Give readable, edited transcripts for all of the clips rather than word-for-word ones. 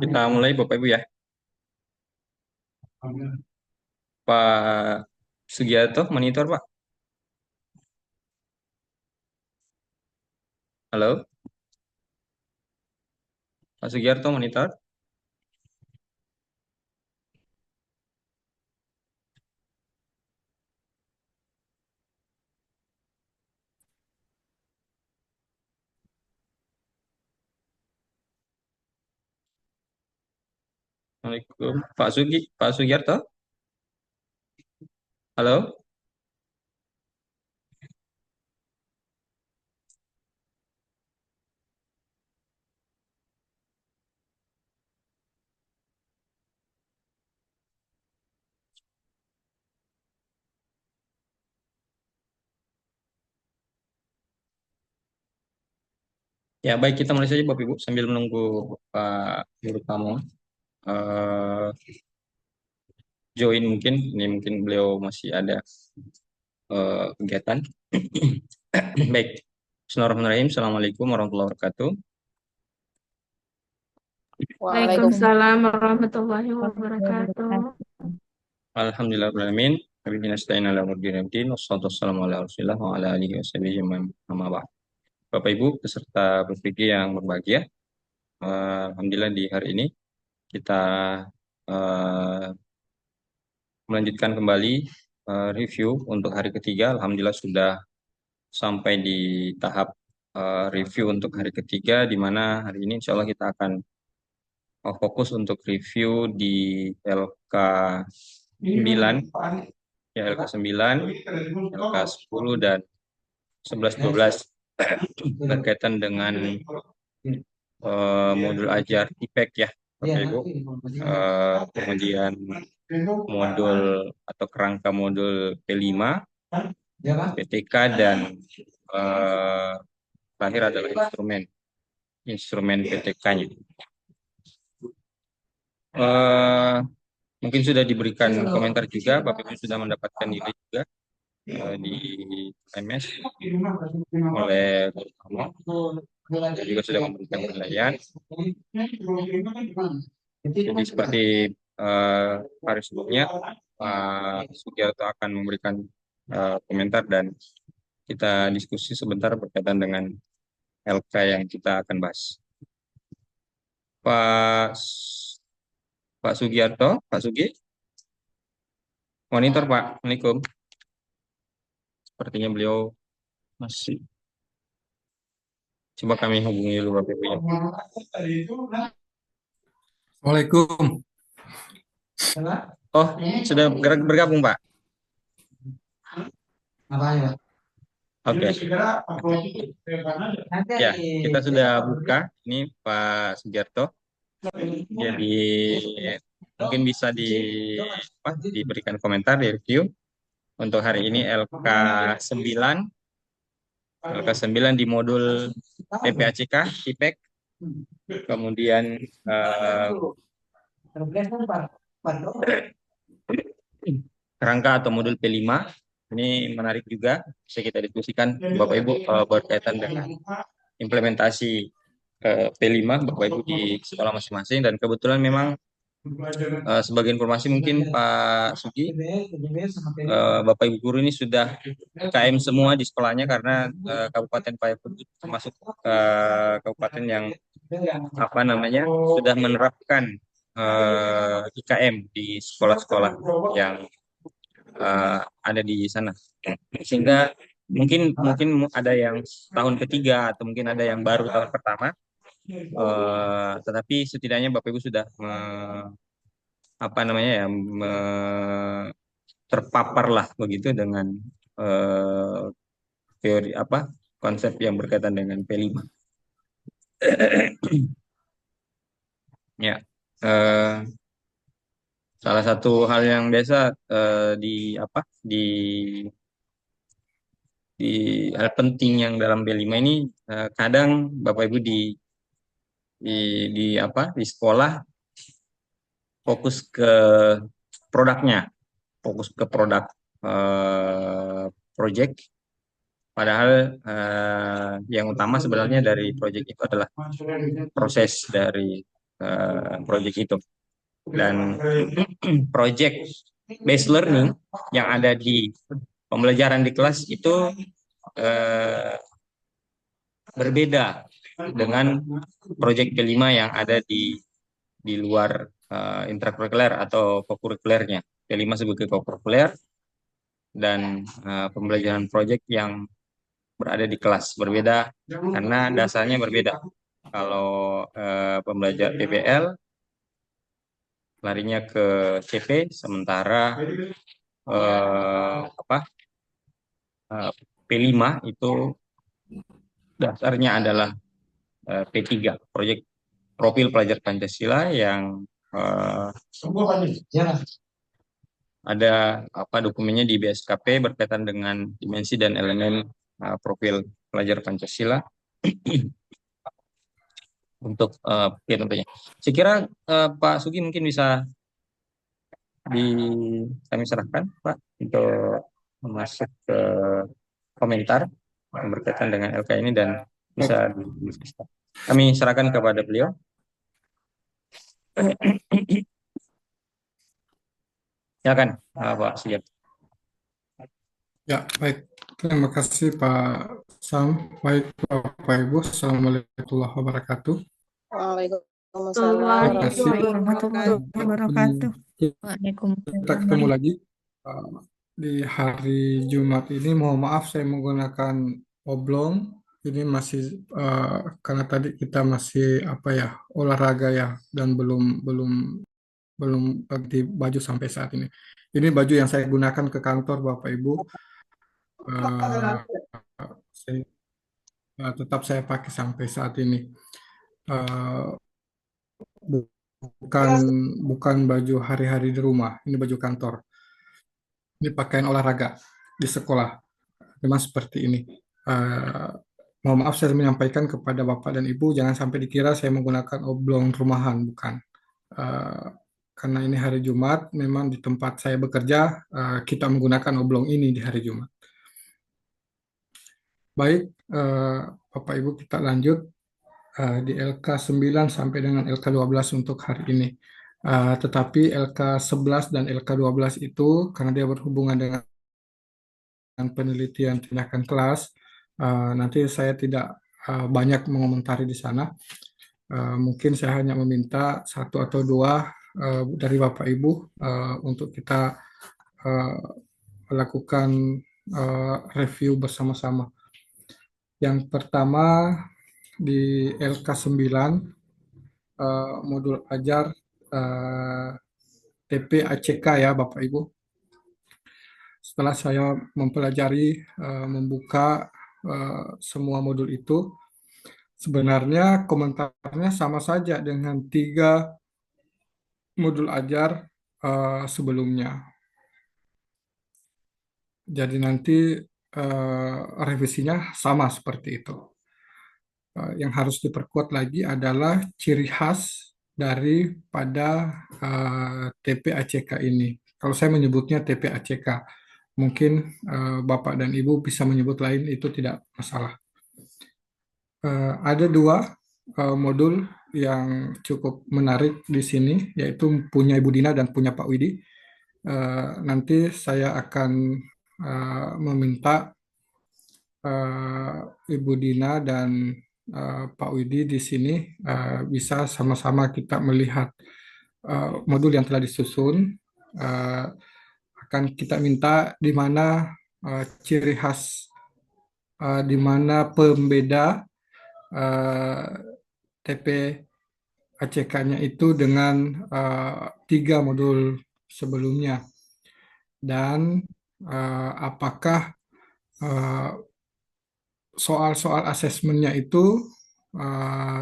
Kita mulai Bapak Ibu ya. Pak Sugiarto, monitor Pak. Halo, Pak Sugiarto, monitor. Assalamualaikum. Pak Sugiarto. Halo. Ya baik, kita mulai saja Bapak Ibu sambil menunggu Pak Guru kamu eh, join mungkin. Ini mungkin beliau masih ada kegiatan. Baik. Bismillahirrahmanirrahim. Assalamualaikum warahmatullahi wabarakatuh. Waalaikumsalam Waalaikumsalam warahmatullahi warahmatullahi wabarakatuh. wabarakatuh. Alhamdulillahirrahmanirrahim. Wabillahi nasta'in ala umuri dinid. Wassalatu wassalamu ala Rasulillah wa ala alihi washabihi amma ba'd. Bapak Ibu peserta berfikir yang berbahagia, Alhamdulillah di hari ini kita eh, melanjutkan kembali review untuk hari ketiga. Alhamdulillah sudah sampai di tahap review untuk hari ketiga, di mana hari ini insya Allah kita akan fokus untuk review di LK 9, ya LK 9, LK 10 dan 11-12 berkaitan dengan modul ajar IPEK ya Bapak Ibu. Kemudian modul atau kerangka modul P5, PTK dan eh, terakhir adalah instrumen PTK-nya. Mungkin sudah diberikan komentar juga, Bapak Ibu sudah mendapatkan nilai juga di MS oleh Guru kamu, dan juga sudah memberikan penilaian. Jadi seperti hari sebelumnya, Pak Sugiarto akan memberikan komentar dan kita diskusi sebentar berkaitan dengan LK yang kita akan bahas. Pak Pak Sugiarto, Pak Sugi, monitor Pak. Assalamualaikum. Sepertinya beliau masih. Coba kami hubungi dulu Bapak Ibu ya. Assalamualaikum. Oh, sudah bergabung Pak. Oke. Ya, kita sudah buka. Ini Pak Sugiarto. Jadi mungkin bisa diberikan komentar di review untuk hari ini LK9 di modul PPACK, IPEK, kemudian kerangka atau modul P5. Ini menarik juga, bisa kita diskusikan Bapak Ibu berkaitan dengan implementasi P5 Bapak Ibu di sekolah masing-masing. Dan kebetulan memang sebagai informasi mungkin Pak Sugi, Bapak Ibu guru ini sudah KM semua di sekolahnya karena Kabupaten Payakumbuh termasuk kabupaten yang sudah menerapkan IKM di sekolah-sekolah yang ada di sana, sehingga mungkin ada yang tahun ketiga atau mungkin ada yang baru tahun pertama, tetapi setidaknya Bapak Ibu sudah terpapar lah begitu dengan eh, teori konsep yang berkaitan dengan P5. Ya, eh, salah satu hal yang biasa di di di hal penting yang dalam B5 ini, kadang Bapak Ibu di di sekolah fokus ke produknya, fokus ke produk project, Padahal yang utama sebenarnya dari proyek itu adalah proses dari proyek itu. Dan project based learning yang ada di pembelajaran di kelas itu eh, berbeda dengan proyek kelima yang ada di luar intrakurikuler atau kokurikulernya. Kelima sebagai kokurikuler dan pembelajaran proyek yang berada di kelas berbeda karena dasarnya berbeda. Kalau pembelajar PBL larinya ke CP, sementara apa P5 itu dasarnya adalah P3, proyek profil pelajar Pancasila yang eh, ada apa dokumennya di BSKP berkaitan dengan dimensi dan elemen profil pelajar Pancasila untuk ya tentunya. Saya kira Pak Sugi mungkin bisa di kami serahkan Pak untuk masuk ke komentar yang berkaitan dengan LK ini dan bisa Baik, didiskusikan. Kami serahkan kepada beliau. Silakan Pak Sugi. ya, baik. Terima kasih Pak Sam. Baik, Bapak Ibu, Assalamualaikum warahmatullahi wabarakatuh. Waalaikumsalam Terima kasih. Waalaikumsalam warahmatullahi warahmatullahi wabarakatuh. Kita Waalaikumsalam ketemu lagi di hari Jumat ini. Mohon maaf saya menggunakan oblong. Ini masih karena tadi kita masih apa ya olahraga ya dan belum belum belum ganti baju sampai saat ini. Ini baju yang saya gunakan ke kantor Bapak Ibu. Eh, saya- tetap saya pakai sampai saat ini. Eh, bukan bukan baju hari-hari di rumah. Ini baju kantor. Ini pakaian olahraga di sekolah. Memang seperti ini. Eh, Mohon maaf saya menyampaikan kepada Bapak dan Ibu, jangan sampai dikira saya menggunakan oblong rumahan, bukan. Eh, karena ini hari Jumat, memang di tempat saya bekerja, kita menggunakan oblong ini di hari Jumat. Baik, Bapak Ibu kita lanjut di LK 9 sampai dengan LK 12 untuk hari ini. Tetapi LK 11 dan LK 12 itu karena dia berhubungan dengan penelitian tindakan kelas, nanti saya tidak banyak mengomentari di sana. Mungkin saya hanya meminta satu atau dua dari Bapak Ibu untuk kita uh, melakukan review bersama-sama. Yang pertama di LK 9 modul ajar TP-ACK ya Bapak Ibu. Setelah saya mempelajari, membuka semua modul itu, sebenarnya komentarnya sama saja dengan 3 modul ajar sebelumnya. Jadi nanti revisinya sama seperti itu. Yang harus diperkuat lagi adalah ciri khas daripada TP-ACK ini. Kalau saya menyebutnya TP-ACK, mungkin Bapak dan Ibu bisa menyebut lain, itu tidak masalah. Ada 2 modul yang cukup menarik di sini, yaitu punya Ibu Dina dan punya Pak Widi. Nanti saya akan meminta Ibu Dina dan Pak Widi di sini bisa sama-sama kita melihat modul yang telah disusun. Uh, Akan kita minta di mana ciri khas, di mana pembeda TP ACK-nya itu dengan 3 modul sebelumnya, dan apakah uh, soal-soal asesmennya itu uh,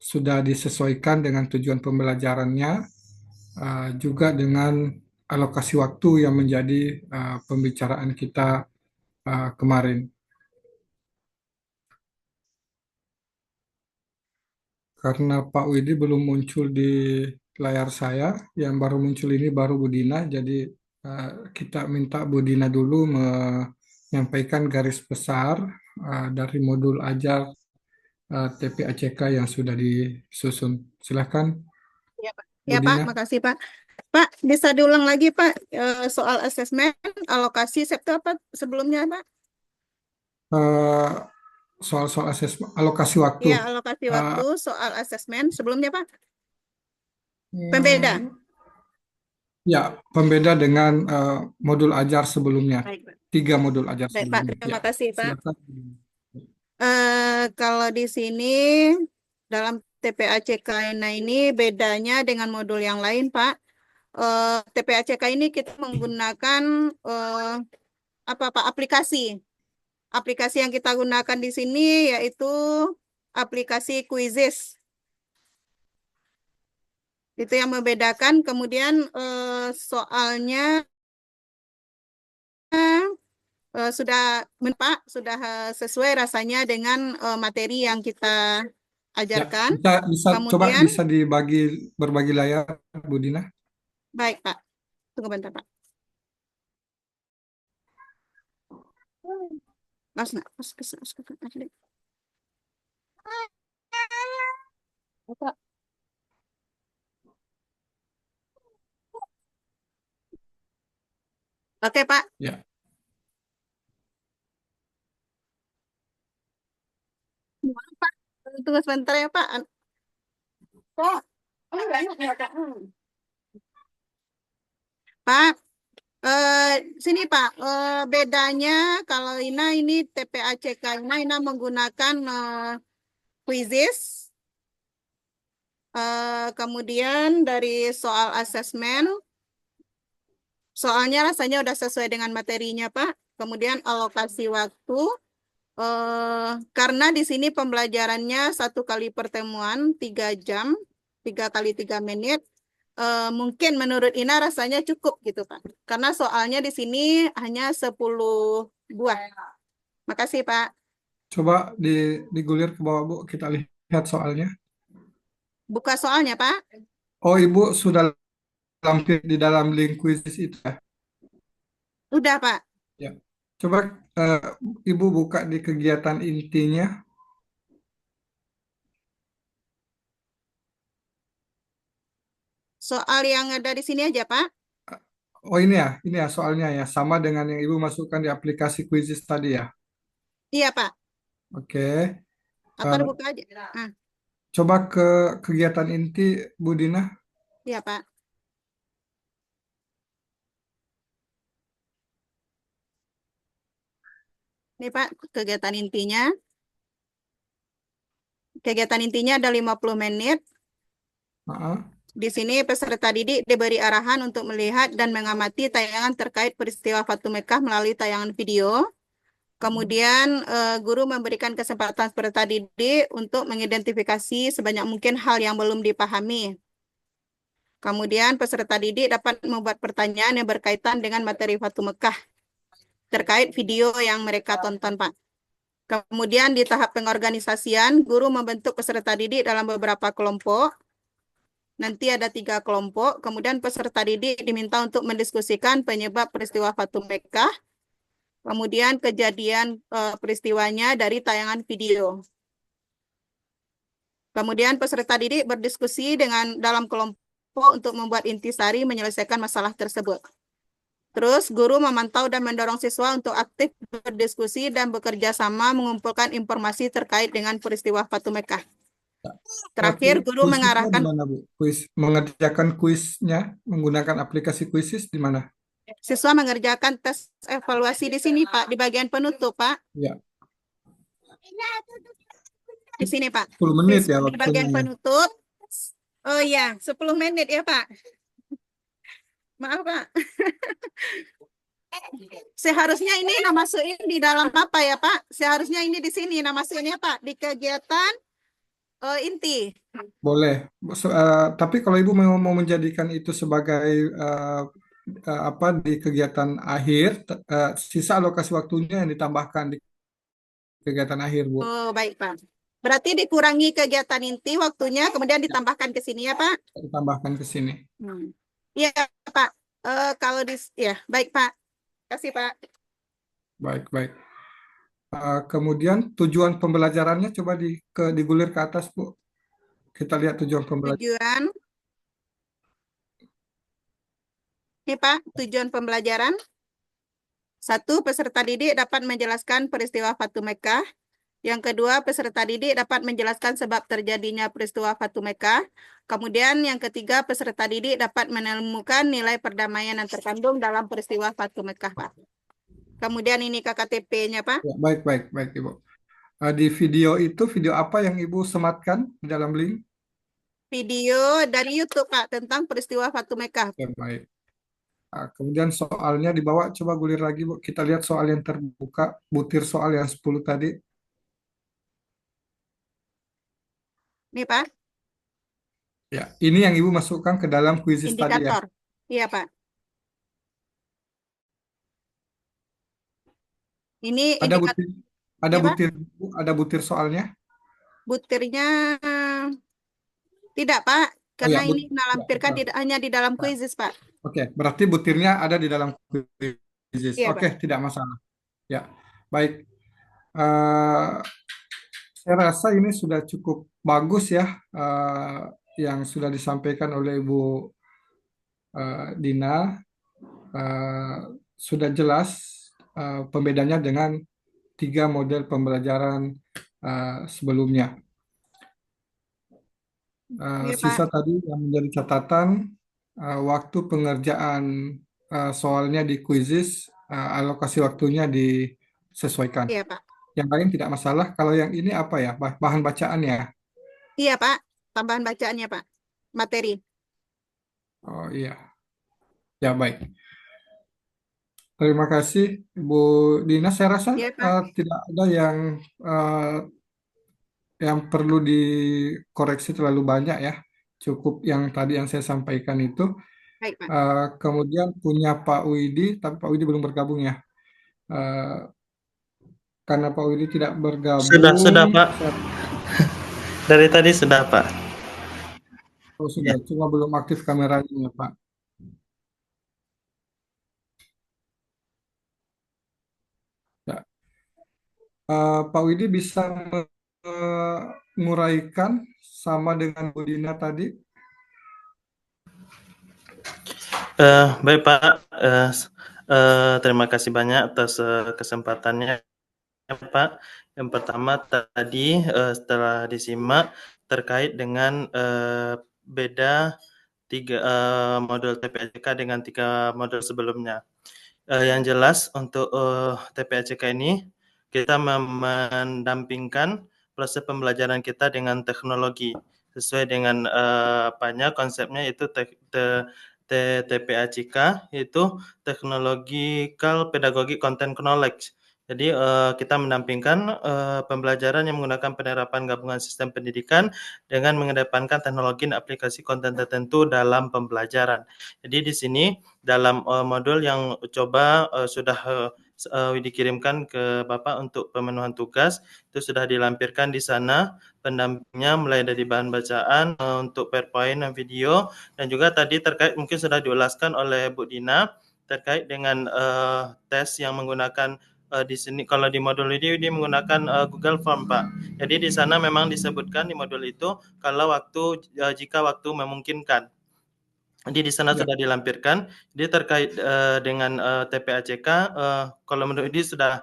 sudah disesuaikan dengan tujuan pembelajarannya, juga dengan alokasi waktu yang menjadi pembicaraan kita kemarin. Karena Pak Widi belum muncul di layar saya, yang baru muncul ini baru Budina, jadi kita minta Budina dulu menyampaikan garis besar dari modul ajar TPACK yang sudah disusun. Silakan, Ya, Pak. Bu Ya, Pak. Dina. Makasih, Pak. Pak, bisa diulang lagi, Pak, soal asesmen alokasi Sabtu apa sebelumnya, Pak? Eh, Soal-soal alokasi waktu. Ya, alokasi Eh, waktu soal asesmen sebelumnya, Pak. Pembeda. hmm, ya, pembeda dengan modul ajar sebelumnya. Baik, Pak. 3 modul ajar Baik, Pak. sebelumnya. Ya, Terima kasih, Pak. silakan. Kalau di sini dalam TPACK ini bedanya dengan modul yang lain, Pak. TPACK ini kita menggunakan apa Pak? Aplikasi. Aplikasi yang kita gunakan di sini yaitu aplikasi Quizzes. Itu yang membedakan. Kemudian soalnya sudah Pak sudah sesuai rasanya dengan materi yang kita Ya, ajarkan. coba Kemudian bisa berbagi layar, Bu Dina. baik Pak. Tunggu bentar Pak. Mas, mas, mas, mas, mas, mas, mas. Pak. Oke Pak. Ya, Gimana, Pak? Tunggu sebentar ya Pak. Pak. Oh, banyak ya Pak. Pak, sini Pak, bedanya kalau ini TPACK Ina menggunakan quizzes, kemudian dari soal asesmen, soalnya rasanya udah sesuai dengan materinya Pak. Kemudian alokasi waktu, karena di sini pembelajarannya 1 kali pertemuan 3 jam, 3 kali 3 menit. Mungkin menurut Ina rasanya cukup gitu Pak. Karena soalnya di sini hanya 10 buah. Makasih Pak. coba digulir ke bawah, Bu. Kita lihat soalnya. Buka soalnya Pak. Oh, Ibu sudah lampir di dalam link quiz itu ya. Udah Pak. Ya. Coba eh, Ibu buka di kegiatan intinya. Soal yang ada di sini aja Pak. Oh, ini ya soalnya ya, sama dengan yang Ibu masukkan di aplikasi quizzes tadi ya. Iya Pak. Oke. Atau Eh, buka aja. Ah, Coba ke kegiatan inti, Bu Dina. iya Pak. Ini Pak kegiatan intinya. Kegiatan intinya ada 50 menit. Heeh. Di sini peserta didik diberi arahan untuk melihat dan mengamati tayangan terkait peristiwa Fatu Mekah melalui tayangan video. Kemudian guru memberikan kesempatan peserta didik untuk mengidentifikasi sebanyak mungkin hal yang belum dipahami. Kemudian peserta didik dapat membuat pertanyaan yang berkaitan dengan materi Fatu Mekah terkait video yang mereka tonton, Pak. Kemudian di tahap pengorganisasian, guru membentuk peserta didik dalam beberapa kelompok. Nanti ada 3 kelompok. Kemudian peserta didik diminta untuk mendiskusikan penyebab peristiwa Fatu Mekah, kemudian kejadian peristiwanya dari tayangan video. Kemudian peserta didik berdiskusi dalam kelompok untuk membuat intisari menyelesaikan masalah tersebut. Terus guru memantau dan mendorong siswa untuk aktif berdiskusi dan bekerja sama mengumpulkan informasi terkait dengan peristiwa Fatu Mekah. Terakhir, guru Kuisnya di mengarahkan mana, Bu? Mengerjakan kuisnya menggunakan aplikasi quizzes di mana? siswa mengerjakan tes evaluasi di sini, Pak, di bagian penutup, Pak. Ya, Di sini, Pak. 10 menit ya Di bagian waktunya. penutup. Oh iya, 10 menit ya, Pak. Maaf, Pak. Seharusnya ini masukin di dalam apa ya, Pak? Seharusnya ini di sini masukinnya, Pak, di kegiatan inti. Boleh. Tapi kalau Ibu mau menjadikan itu sebagai apa di kegiatan akhir, sisa alokasi waktunya yang ditambahkan di kegiatan akhir, Bu. Oh, baik, Pak. Berarti dikurangi kegiatan inti waktunya, kemudian ditambahkan ke sini ya, Pak? Ditambahkan ke sini. Iya, Pak. Kalau ya, baik, Pak. Terima kasih, Pak. baik, baik. Kemudian tujuan pembelajarannya coba digulir ke atas, Bu. Kita lihat tujuan pembelajaran. Tujuan, ini Pak, tujuan pembelajaran. Satu, peserta didik dapat menjelaskan peristiwa Fatu Mekkah. Yang kedua, peserta didik dapat menjelaskan sebab terjadinya peristiwa Fatu Mekkah. Kemudian yang ketiga, peserta didik dapat menemukan nilai perdamaian yang terkandung dalam peristiwa Fatu Mekkah, Pak. Kemudian ini KKTP-nya, Pak. Ya, baik, baik, baik, Ibu. Di video itu, video apa yang Ibu sematkan di dalam link? Video dari YouTube, Pak, tentang peristiwa Fatu Mekkah. Ya, baik. Kemudian soalnya di bawah, coba gulir lagi, Bu. Kita lihat soal yang terbuka, butir soal yang 10 tadi. Nih, Pak, Ya, ini yang Ibu masukkan ke dalam kuisis tadi ya. indikator. Iya, Pak. Ini Ada indikator, butir, ada ya, Pak. butir, Bu, ada butir soalnya. Butirnya tidak, Pak, Oh ya, karena ini ya, melampirkan betul. hanya di dalam Nah, kuisis, Pak. oke, berarti butirnya ada di dalam kuisis. Iya, Oke, Pak. tidak masalah. Ya, baik. Eh, saya rasa ini sudah cukup bagus ya, yang sudah disampaikan oleh Ibu Dina. Eh, sudah jelas pembedanya dengan 3 model pembelajaran sebelumnya. Iya, Pak. Sisa tadi yang menjadi catatan, waktu pengerjaan soalnya di quizzes, alokasi waktunya disesuaikan. Iya, Pak. Yang lain tidak masalah. Kalau yang ini apa ya? Bahan bacaannya. Iya, Pak. Tambahan bacaannya, Pak. Materi. Oh iya, ya baik. Terima kasih, Ibu Dina. Saya rasa Iya, Pak. tidak ada eh, yang perlu dikoreksi terlalu banyak ya. Cukup yang tadi yang saya sampaikan itu. Baik, Pak. Kemudian punya Pak Widi, tapi Pak Widi belum bergabung ya. Eh, karena Pak Widi tidak Sudah, bergabung, Pak. Dari tadi sudah, Pak. sudah, Ya. cuma belum aktif kameranya ya, Pak. Ya. Pak Widi bisa menguraikan sama dengan Bu Dina tadi. Baik, Pak. Terima kasih banyak atas kesempatannya, Pak. Yang pertama tadi setelah disimak terkait dengan beda 3 model TPACK dengan 3 model sebelumnya. Yang jelas untuk TPACK ini kita mendampingkan proses pembelajaran kita dengan teknologi sesuai dengan apanya konsepnya itu TPACK itu Technological Pedagogic Content Knowledge. Jadi kita mendampingkan pembelajaran yang menggunakan penerapan gabungan sistem pendidikan dengan mengedepankan teknologi dan aplikasi konten tertentu dalam pembelajaran. Jadi di sini dalam modul yang coba sudah dikirimkan ke Bapak untuk pemenuhan tugas itu sudah dilampirkan di sana pendampingnya mulai dari bahan bacaan untuk PowerPoint dan video dan juga tadi terkait mungkin sudah diulaskan oleh Bu Dina terkait dengan tes yang menggunakan di sini kalau di modul ini dia menggunakan Google Form, Pak. Jadi di sana memang disebutkan di modul itu kalau jika waktu memungkinkan. Jadi di sana Ya. sudah dilampirkan. Jadi terkait dengan TPACK, kalau menurut ini sudah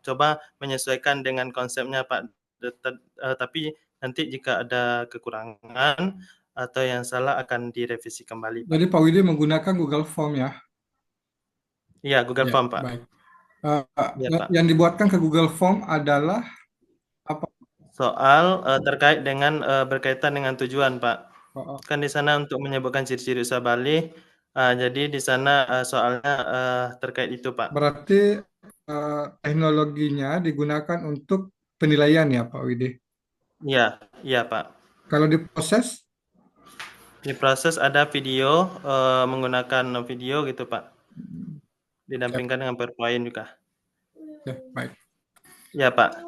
coba menyesuaikan dengan konsepnya, Pak. Tapi nanti jika ada kekurangan atau yang salah akan direvisi kembali, Pak. Jadi Pak Widi menggunakan Google Form ya. Iya, Google Ya, Form, Pak. baik. Ya, Pak. Yang dibuatkan ke Google Form adalah apa? Soal terkait dengan berkaitan dengan tujuan, Pak. Kan di sana untuk menyebutkan ciri-ciri usaha balik. Jadi di sana soalnya terkait itu, Pak. Berarti teknologinya digunakan untuk penilaian ya, Pak Widi. Iya, Pak. Kalau diproses? Diproses ada video menggunakan video gitu, Pak. Didampingkan dengan PowerPoint juga. Ya, baik. Ya, Pak.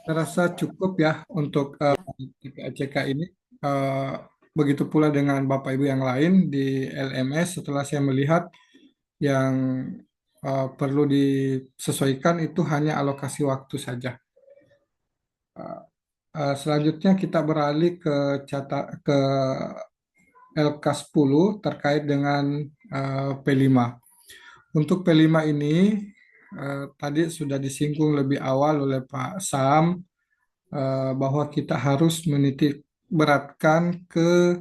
Saya rasa cukup ya untuk TPACK ini. Begitu pula dengan Bapak Ibu yang lain di LMS setelah saya melihat Yang perlu disesuaikan itu hanya alokasi waktu saja. Selanjutnya kita beralih ke LK10 terkait dengan P5. Untuk P5 ini tadi sudah disinggung lebih awal oleh Pak Sam bahwa kita harus menitik beratkan ke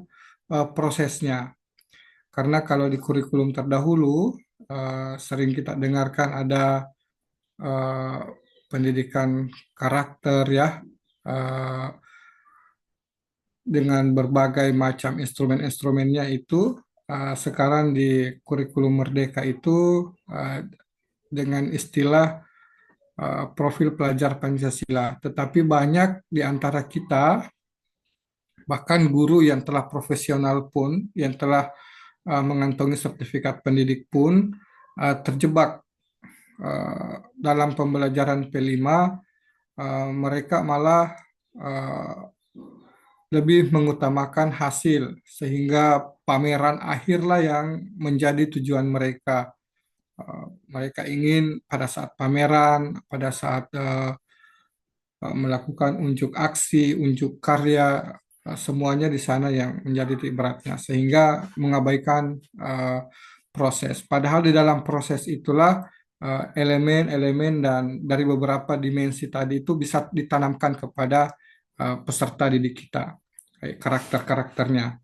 prosesnya. Karena kalau di kurikulum terdahulu sering kita dengarkan ada eh, pendidikan karakter ya, eh, dengan berbagai macam instrumen-instrumennya itu sekarang di kurikulum Merdeka itu eh, dengan istilah profil pelajar Pancasila. Tetapi banyak di antara kita, bahkan guru yang telah profesional pun, yang telah mengantongi sertifikat pendidik pun terjebak dalam pembelajaran P5. Mereka malah uh, lebih mengutamakan hasil, sehingga pameran akhirlah yang menjadi tujuan mereka. Mereka ingin pada saat pameran, pada saat melakukan unjuk aksi, unjuk karya, semuanya di sana yang menjadi titik beratnya, sehingga mengabaikan proses. Padahal di dalam proses itulah elemen-elemen dan dari beberapa dimensi tadi itu bisa ditanamkan kepada peserta didik kita, karakter-karakternya.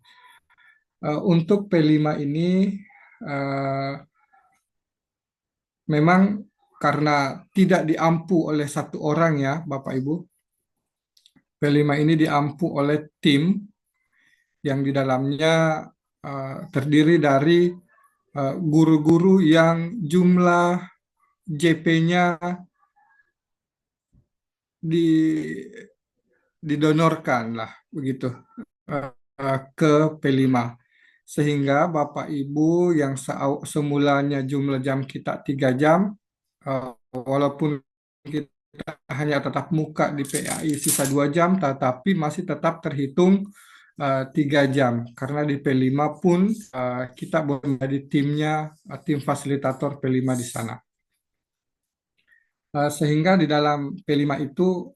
Untuk P5 ini eh, memang karena tidak diampu oleh satu orang ya, Bapak Ibu. P5 ini diampu oleh tim yang di dalamnya terdiri dari guru-guru yang jumlah JP-nya di, didonorkan lah begitu ke P5. Sehingga Bapak Ibu yang semulanya jumlah jam kita 3 jam, walaupun kita hanya tatap muka di PAI sisa 2 jam, tetapi masih tetap terhitung 3 jam. Karena di P5 pun kita boleh menjadi timnya, tim fasilitator P5 di sana. Sehingga di dalam P5 itu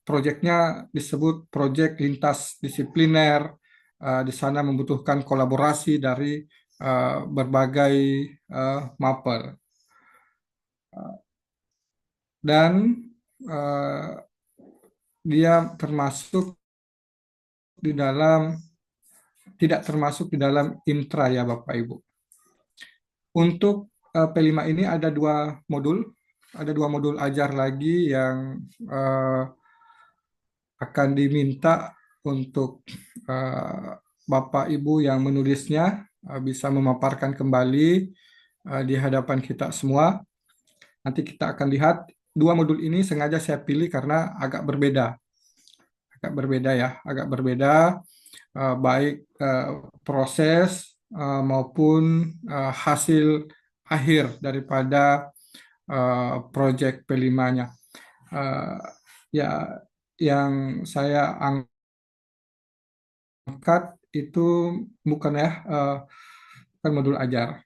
proyeknya disebut proyek lintas disipliner. Di sana membutuhkan kolaborasi dari berbagai mapel. Dan dia tidak termasuk di dalam intra ya Bapak Ibu. Untuk P5 ini ada dua modul ajar lagi yang akan diminta untuk Bapak Ibu yang menulisnya bisa memaparkan kembali di hadapan kita semua. Nanti kita akan lihat dua modul ini sengaja saya pilih karena agak berbeda ya, agak berbeda baik proses maupun hasil akhir daripada proyek P5-nya. Ya, yang saya angkat itu bukan ya, bukan modul ajar.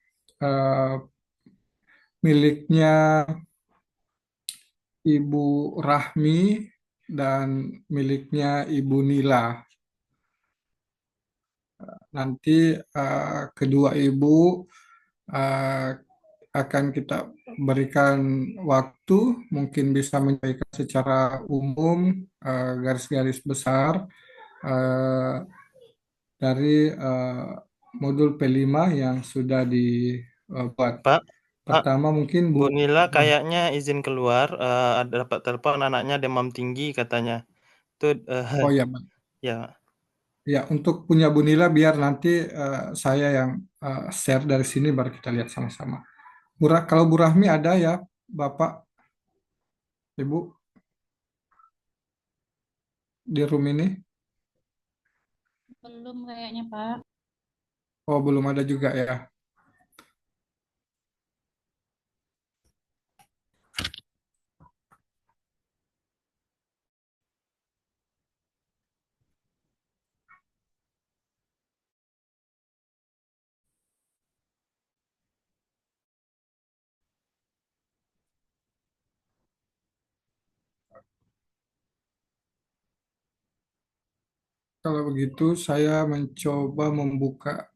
Miliknya Ibu Rahmi dan miliknya Ibu Nila. Nanti kedua ibu uh, akan kita berikan waktu, mungkin bisa menyampaikan secara umum garis-garis besar uh, dari modul P5 yang sudah dibuat. Pak, Pertama mungkin Bu. Bu Nila kayaknya izin keluar, ada dapat telepon anaknya demam tinggi katanya. Itu Oh ya, ya. ya untuk punya Bu Nila biar nanti saya yang share dari sini baru kita lihat sama-sama. Kalau Bu Rahmi ada ya, Bapak, Ibu di room ini? Belum kayaknya, Pak. Oh, belum ada juga ya. kalau begitu saya mencoba membuka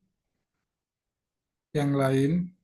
yang lain.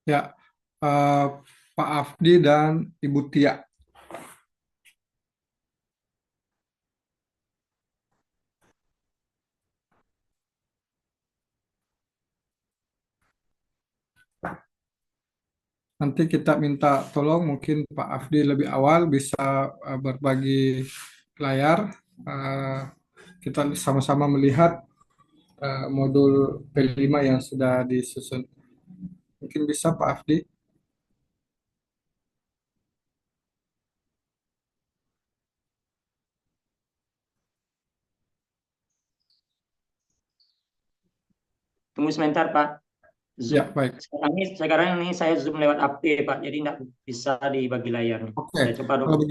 Ya, eh, Pak Afdi dan Ibu Tia. Nanti kita minta tolong mungkin Pak Afdi lebih awal bisa berbagi layar. Eh, kita sama-sama melihat modul P5 yang sudah disusun. Mungkin bisa Pak Afdi. Tunggu sebentar, Pak. Ya, baik. Sekarang ini saya Zoom lewat HP, Pak. Jadi tidak bisa dibagi layar. Oke, Saya coba dulu, kalau Pak.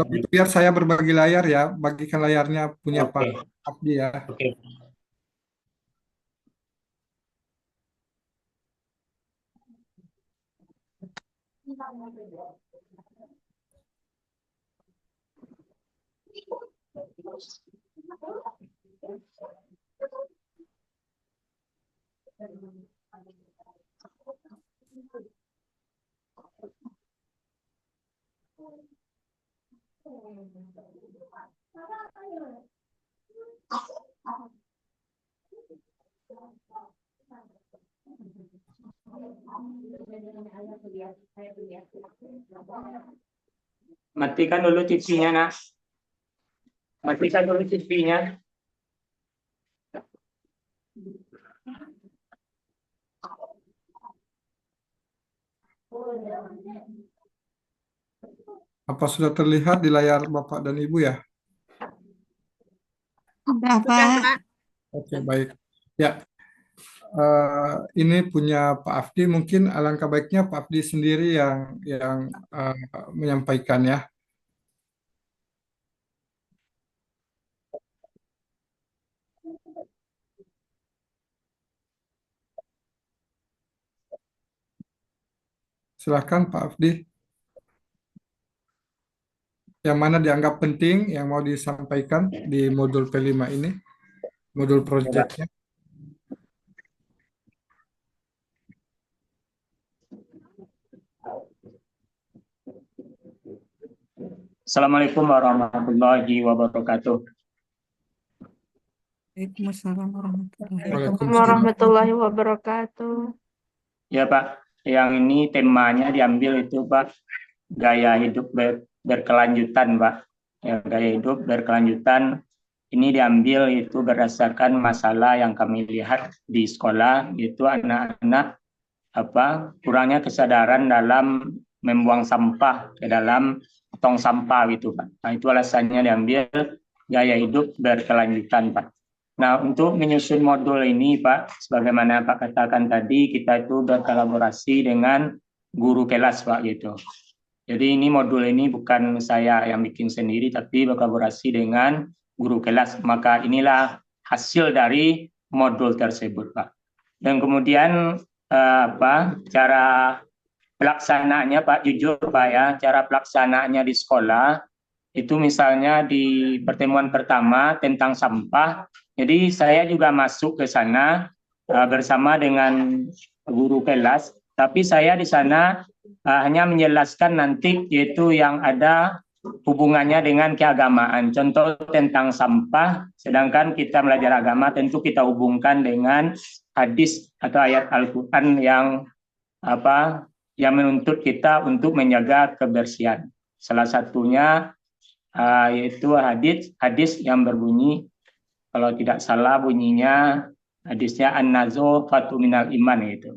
begitu, biar saya berbagi layar ya, bagikan layarnya punya Pak Oke, Afdi ya. oke. Matikan dulu TV-nya, Nak. Matikan dulu TV-nya. Apa sudah terlihat di layar Bapak dan Ibu ya? Sudah, Pak. Oke, baik. Ya, ini punya Pak Afdi. Mungkin alangkah baiknya Pak Afdi sendiri yang menyampaikan ya. Silakan Pak Afdi. Yang mana dianggap penting yang mau disampaikan di modul P5 ini, modul proyeknya. Assalamualaikum warahmatullahi wabarakatuh. Waalaikumsalam warahmatullahi wabarakatuh. Ya, Pak. Yang ini temanya diambil itu, Pak, gaya hidup berkelanjutan, Pak. Ya, gaya hidup berkelanjutan ini diambil itu berdasarkan masalah yang kami lihat di sekolah, yaitu anak-anak kurangnya kesadaran dalam membuang sampah ke dalam tong sampah gitu, Pak. Nah, itu alasannya diambil gaya hidup berkelanjutan, Pak. Nah, untuk menyusun modul ini, Pak, sebagaimana Pak katakan tadi, kita itu berkolaborasi dengan guru kelas, Pak, gitu. Jadi ini modul ini bukan saya yang bikin sendiri, tapi berkolaborasi dengan guru kelas. Maka inilah hasil dari modul tersebut, Pak. Dan kemudian cara pelaksanaannya, Pak, jujur, Pak, ya, cara pelaksanaannya di sekolah itu misalnya di pertemuan pertama tentang sampah. Jadi saya juga masuk ke sana bersama dengan guru kelas, tapi saya di sana hanya menjelaskan nanti yaitu yang ada hubungannya dengan keagamaan. Contoh tentang sampah, sedangkan kita belajar agama tentu kita hubungkan dengan hadis atau ayat Al-Quran yang menuntut kita untuk menjaga kebersihan. Salah satunya yaitu hadis yang berbunyi, kalau tidak salah bunyinya hadisnya an-nazafatu minal iman itu,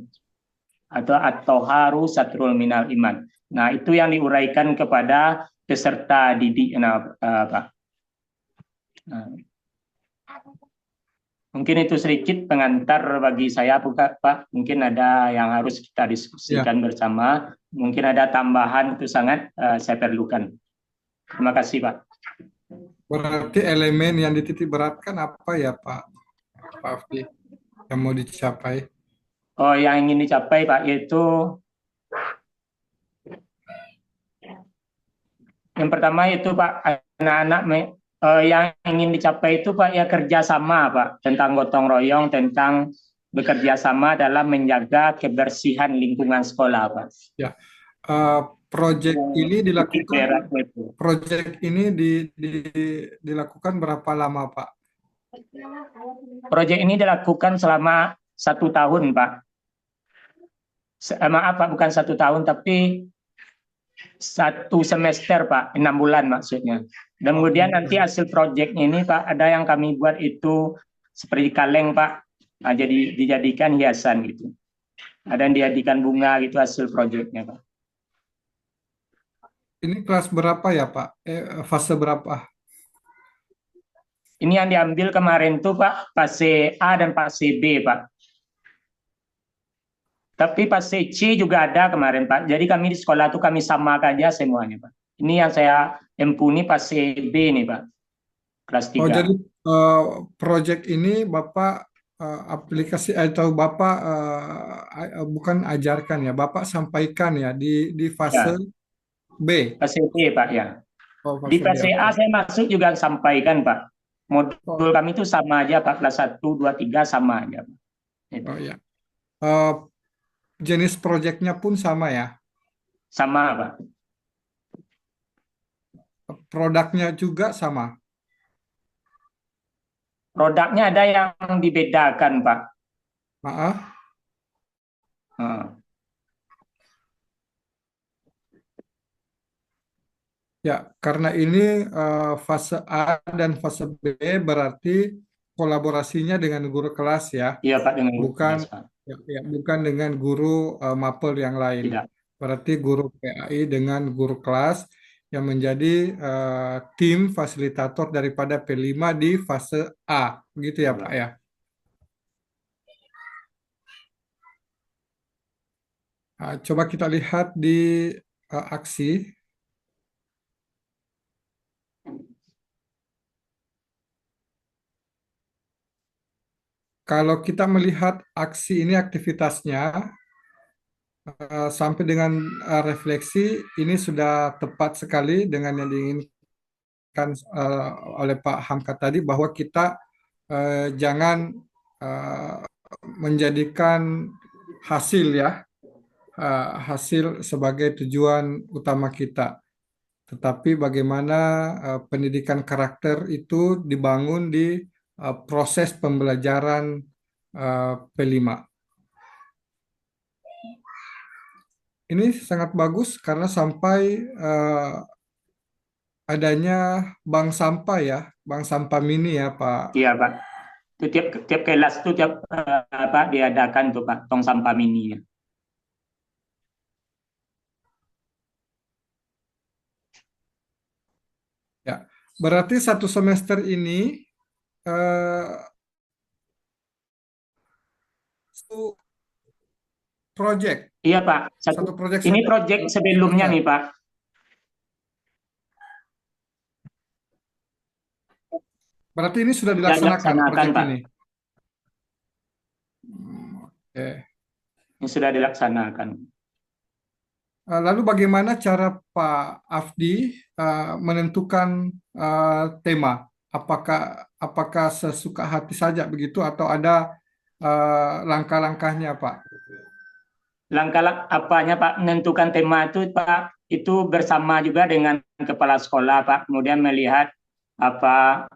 atau at-thaharu satrul minal iman. Nah, itu yang diuraikan kepada peserta didik, Pak. Mungkin itu sedikit pengantar bagi saya, Pak. Mungkin ada yang harus kita Ya, diskusikan bersama. Mungkin ada tambahan itu sangat saya perlukan. Terima kasih, Pak. berarti elemen yang dititik beratkan apa ya Pak Afdi yang mau dicapai? Oh, yang ingin dicapai, Pak, yaitu yang pertama itu, Pak, anak-anak yang ingin dicapai itu, Pak, ya kerjasama, Pak, tentang gotong royong, tentang bekerja sama dalam menjaga kebersihan lingkungan sekolah, Pak. Ya, proyek ini Titik dilakukan beratnya itu. proyek ini dilakukan berapa lama Pak? Proyek ini dilakukan selama 1 tahun, Pak. Maaf, Pak, bukan 1 tahun, tapi 1 semester, Pak, 6 bulan maksudnya. Dan kemudian nanti hasil proyeknya ini, Pak, ada yang kami buat itu seperti kaleng, Pak. Nah, jadi dijadikan hiasan gitu. Ada yang dijadikan bunga gitu hasil proyeknya, Pak. Ini kelas berapa ya Pak? Fase berapa? Ini yang diambil kemarin tuh, Pak, fase A dan fase B, Pak. Tapi fase C juga ada kemarin, Pak. Jadi kami di sekolah tuh kami samakan aja semuanya, Pak. Ini yang saya empuni fase B nih, Pak. Kelas Oh, 3. jadi proyek ini Bapak aplikasi atau Bapak bukan ajarkan ya, Bapak sampaikan ya di fase Ya, B. fase B, Pak, ya. Oh, Di fase B. fase A Oke. saya masuk juga sampaikan, Pak. Modul Oh, kami itu sama aja, Pak. Kelas 1, 2, 3 sama aja, Pak. Itu. oh ya. Jenis proyeknya pun sama ya. Sama, Pak. Produknya juga sama. Produknya ada yang dibedakan, Pak. Maaf. Heeh. Ya, karena ini fase A dan fase B berarti kolaborasinya dengan guru kelas ya, Iya, Pak, dengan guru bukan kelas, Pak. bukan dengan guru mapel yang lain. Tidak. Berarti guru PAI dengan guru kelas yang menjadi tim fasilitator daripada P5 di fase A, begitu ya Pak ya. Coba kita lihat di aksi. Kalau kita melihat aksi ini aktivitasnya sampai dengan refleksi ini sudah tepat sekali dengan yang diinginkan oleh Pak Hamka tadi bahwa kita jangan menjadikan hasil ya hasil sebagai tujuan utama kita, tetapi bagaimana pendidikan karakter itu dibangun di proses pembelajaran P5. Ini sangat bagus karena sampai adanya bank sampah ya, bank sampah mini ya Pak. Iya, Pak. Itu tiap kelas tuh Pak diadakan tuh, Pak, tong sampah mini. Ya, berarti 1 semester ini satu project. Iya, Pak. Satu project Ini saja proyek sebelumnya selesai. nih, Pak. Berarti ini sudah Sudah dilaksanakan dilaksanakan, project Pak. ini. Oke. Ini sudah dilaksanakan. Lalu bagaimana cara Pak Afdi menentukan tema? Apakah sesuka hati saja begitu atau ada langkah-langkahnya Pak? Langkah apanya, Pak, menentukan tema itu, Pak, itu bersama juga dengan kepala sekolah, Pak. Kemudian melihat apa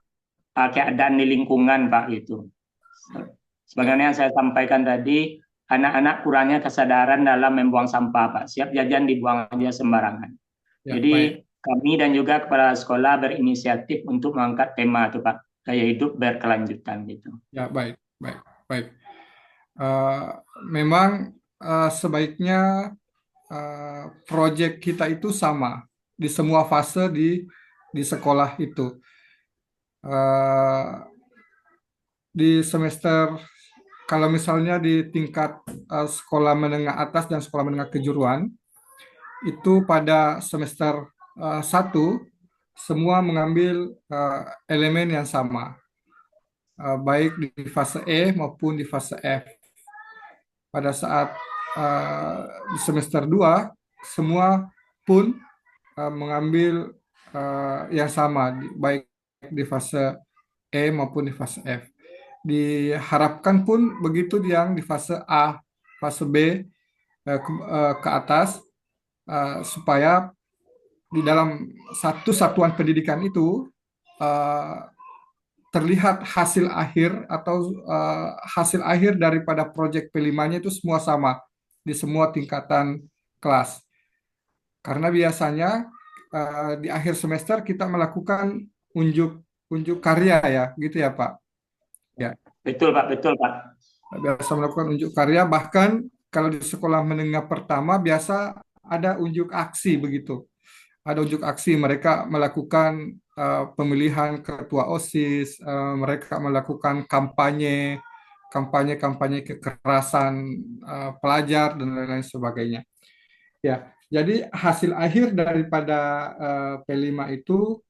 keadaan di lingkungan, Pak, gitu. Sebagaimana yang saya sampaikan tadi, anak-anak kurangnya kesadaran dalam membuang sampah, Pak. Siap jajan dibuang aja sembarangan. Ya, Jadi baik. kami dan juga kepala sekolah berinisiatif untuk mengangkat tema itu, Pak, gaya hidup berkelanjutan gitu. Ya, baik. Memang sebaiknya proyek kita itu sama di semua fase di sekolah itu. di semester, kalau misalnya di tingkat sekolah menengah atas dan sekolah menengah kejuruan, itu pada semester 1 semua mengambil elemen yang sama, baik di fase E maupun di fase F. Pada saat di semester 2 semua pun mengambil yang sama, baik di fase E maupun di fase F. Diharapkan pun begitu yang di fase A, fase B ke atas, supaya di dalam satu satuan pendidikan itu terlihat hasil akhir atau hasil akhir daripada proyek P5-nya itu semua sama di semua tingkatan kelas. Karena biasanya di akhir semester kita melakukan unjuk karya ya, gitu ya Pak. Ya, Betul Pak, betul Pak. biasa melakukan unjuk karya, bahkan kalau di sekolah menengah pertama biasa ada unjuk aksi begitu. Ada unjuk aksi, mereka melakukan pemilihan ketua OSIS, mereka melakukan kampanye kekerasan pelajar dan lain-lain sebagainya. Ya, jadi hasil akhir daripada P5 itu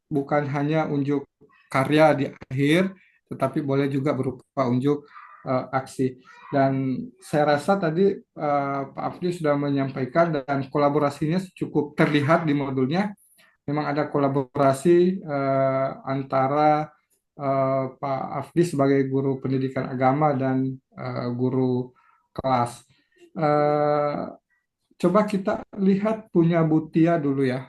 bukan hanya unjuk karya di akhir, tetapi boleh juga berupa unjuk aksi. Dan saya rasa tadi Pak Afdi sudah menyampaikan dan kolaborasinya cukup terlihat di modulnya. Memang ada kolaborasi antara Pak Afdi sebagai guru pendidikan agama dan guru kelas. Coba kita lihat punya Butia dulu ya.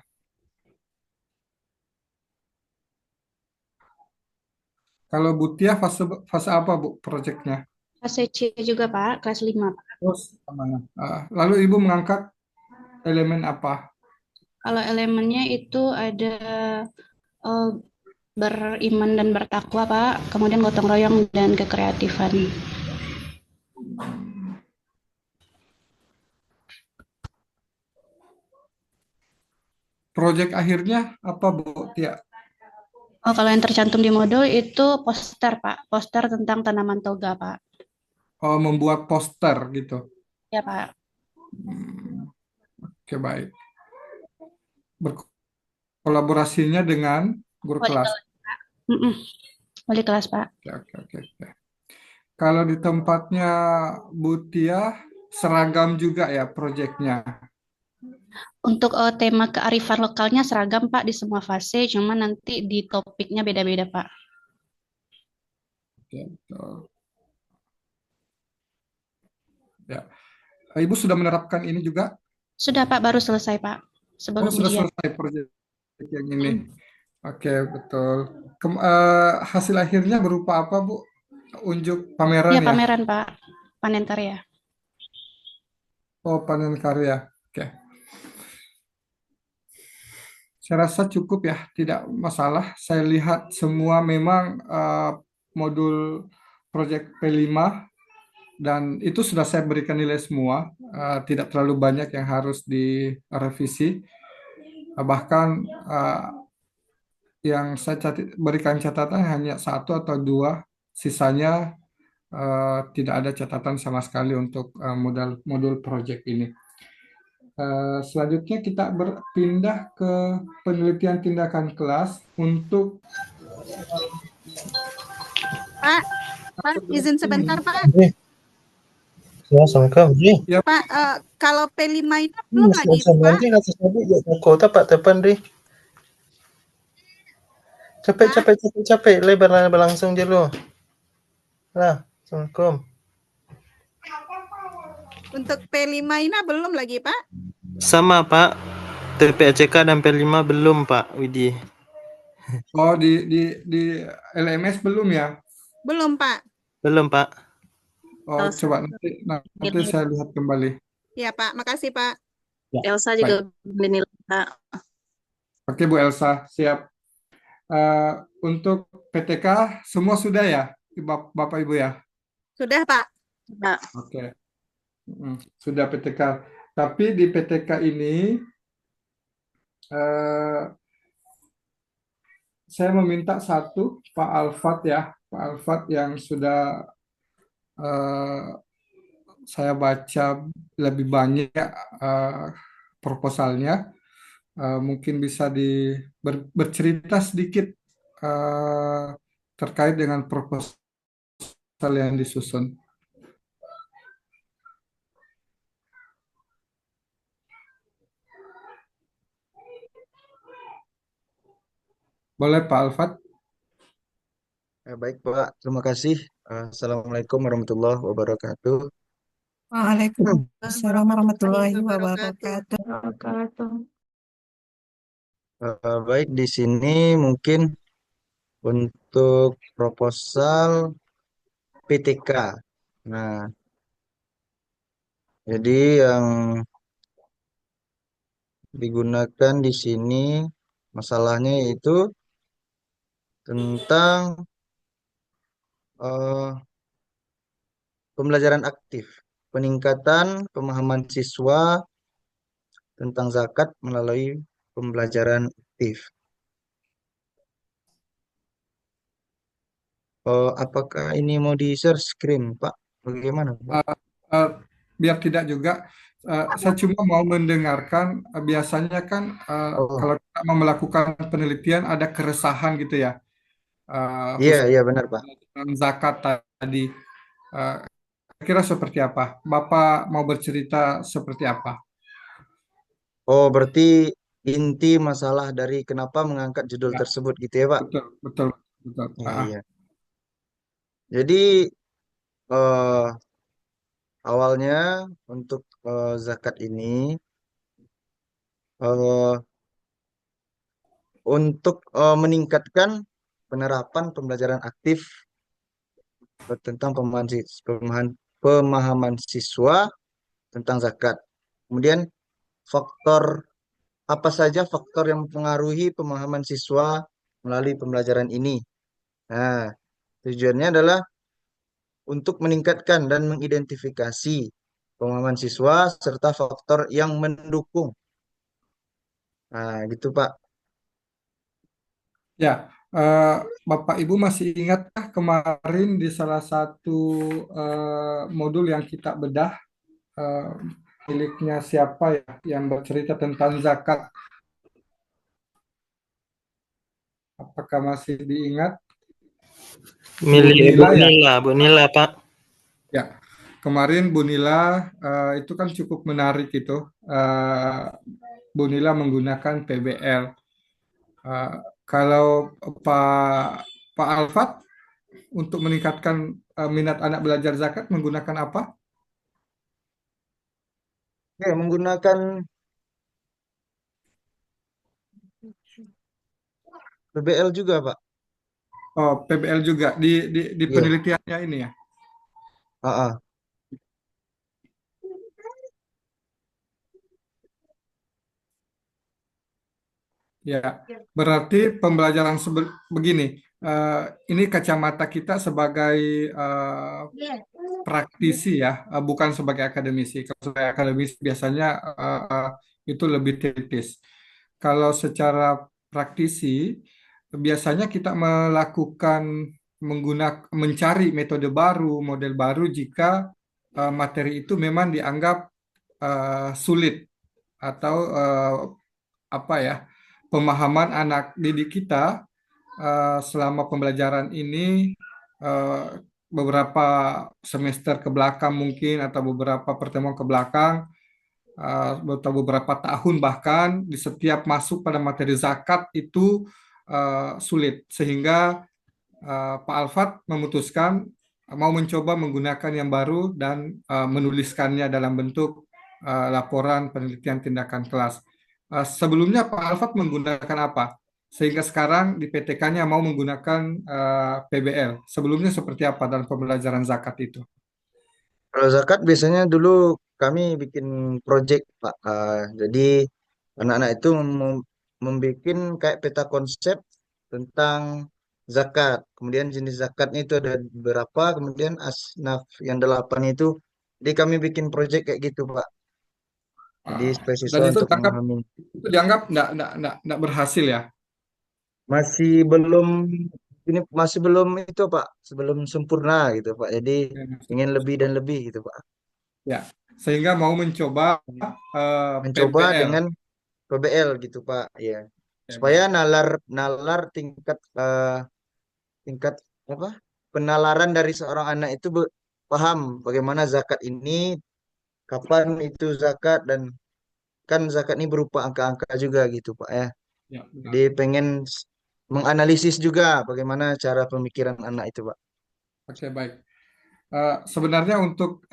Kalau Butia fase apa Bu proyeknya? Fase C juga Pak, kelas 5 Pak. Terus mana? Lalu Ibu mengangkat elemen apa? Kalau elemennya itu ada beriman dan bertakwa Pak, kemudian gotong royong dan kekreatifan. Proyek akhirnya apa Bu Tia? Oh, kalau yang tercantum di modul itu poster Pak, poster tentang tanaman toga Pak. Oh, membuat poster gitu. Ya Pak. Oke, baik. Berkolaborasinya dengan guru Wali kelas. kelas Pak. Wali kelas Pak. Oke. Kalau di tempatnya Bu Tia, seragam juga ya proyeknya. Untuk tema kearifan lokalnya seragam Pak di semua fase, cuma nanti di topiknya beda-beda Pak. Oke, betul. Ya. Ibu sudah menerapkan ini juga? Sudah Pak, baru selesai Pak. Sebelum Sudah ujian. selesai proyek yang ini. Oke, betul. Hasil akhirnya berupa apa, Bu? Unjuk pameran Ya, ya? pameran Pak, panen karya. Oh, panen karya. Oke. Saya rasa cukup ya, tidak masalah. Saya lihat semua memang modul proyek P5 dan itu sudah saya berikan nilai semua. Tidak terlalu banyak yang harus direvisi. Bahkan yang saya berikan catatan hanya 1 atau 2, sisanya tidak ada catatan sama sekali untuk modul proyek ini. Selanjutnya kita berpindah ke penelitian tindakan kelas untuk Pak, izin sebentar Pak. Ya, Assalamualaikum. ya, Pak, kalau P5 itu belum lagi Pak. Nanti kata sabi ya kota Pak depan deh. Capek, lebar langsung je lu. Lah, Assalamualaikum. Untuk P5 ini belum lagi Pak. Sama Pak, TPACK dan P5 belum Pak Widi. oh di LMS belum ya? Belum Pak. Belum Pak. Oh, coba nanti saya lihat kembali. Ya Pak, makasih Pak. Elsa juga menilai Pak. Oke Bu Elsa, siap. Untuk PTK semua sudah ya, Bapak Ibu ya? Sudah Pak. Pak. Oke. Sudah PTK. Tapi di PTK ini saya meminta satu Pak Alfat ya, Pak Alfat yang sudah eh, saya baca lebih banyak eh, proposalnya. Mungkin bisa bercerita sedikit eh, terkait dengan proposal yang disusun. Boleh Pak Alfat? Baik, Pak. Terima kasih. Assalamualaikum warahmatullahi wabarakatuh. Waalaikumsalam warahmatullahi wabarakatuh. Baik, di sini mungkin untuk proposal PTK. Nah, jadi yang digunakan di sini masalahnya itu tentang eh, pembelajaran aktif, peningkatan pemahaman siswa tentang zakat melalui pembelajaran aktif. Apakah ini mau di-share screen, Pak? Bagaimana, Pak? Eh, Biar tidak juga, saya cuma mau mendengarkan, biasanya kan Oh, kalau kita mau melakukan penelitian ada keresahan gitu ya, iya, khusus iya benar, Pak. tentang zakat tadi. Eh, Kira seperti apa? Bapak mau bercerita seperti apa? Oh, berarti inti masalah dari kenapa mengangkat judul Ya, tersebut gitu ya, Pak? betul, betul, betul. Iya, iya. Jadi eh, awalnya untuk zakat ini eh, untuk meningkatkan penerapan pembelajaran aktif tentang pemahaman siswa tentang zakat. Kemudian faktor apa saja faktor yang mempengaruhi pemahaman siswa melalui pembelajaran ini? Nah, tujuannya adalah untuk meningkatkan dan mengidentifikasi pemahaman siswa serta faktor yang mendukung. Nah, gitu Pak. Ya, eh, Bapak Ibu masih ingatkah kemarin di salah satu modul yang kita bedah, eh, miliknya siapa ya yang bercerita tentang zakat? Apakah masih diingat? Milih Bu Nila ya? Nila, Bu Nila, Pak. Ya, kemarin Bu Nila itu kan cukup menarik itu. Eh, Bu Nila menggunakan PBL. Eh, Kalau Pak Pak Alfat untuk meningkatkan minat anak belajar zakat menggunakan apa? Oke, menggunakan BBL juga Pak. Oh, PBL juga di Iya. penelitiannya ini ya. Ah, ah. Ya, berarti pembelajaran begini. eh, ini kacamata kita sebagai praktisi ya, bukan sebagai akademisi. Kalau sebagai akademisi biasanya itu lebih kritis. Kalau secara praktisi, biasanya kita melakukan mencari metode baru, model baru jika materi itu memang dianggap sulit atau apa ya, pemahaman anak didik kita selama pembelajaran ini eh, beberapa semester ke belakang mungkin atau beberapa pertemuan ke belakang atau beberapa tahun bahkan di setiap masuk pada materi zakat itu sulit sehingga Pak Alfat memutuskan mau mencoba menggunakan yang baru dan menuliskannya dalam bentuk laporan penelitian tindakan kelas. Sebelumnya Pak Alfat menggunakan apa? Sehingga sekarang di PTK-nya mau menggunakan PBL. Sebelumnya seperti apa dalam pembelajaran zakat itu? Kalau zakat biasanya dulu kami bikin project Pak. Jadi anak-anak itu membuat kayak peta konsep tentang zakat. Kemudian jenis zakatnya itu ada berapa. Kemudian asnaf yang 8 itu. Jadi kami bikin project kayak gitu Pak. Jadi supaya Dan siswa untuk memahami. itu dianggap nggak berhasil ya? Masih belum ini masih belum itu Pak, sebelum sempurna gitu Pak. Jadi ingin lebih dan lebih gitu Pak. Ya, sehingga mau mencoba Mencoba PBL. dengan PBL gitu Pak, ya. Ya, Supaya baik. nalar nalar tingkat tingkat apa? Penalaran dari seorang anak itu paham bagaimana zakat ini, kapan itu zakat dan kan zakat ini berupa angka-angka juga gitu Pak ya. Ya, Jadi benar. pengen menganalisis juga bagaimana cara pemikiran anak itu Pak. Oke, baik. Sebenarnya untuk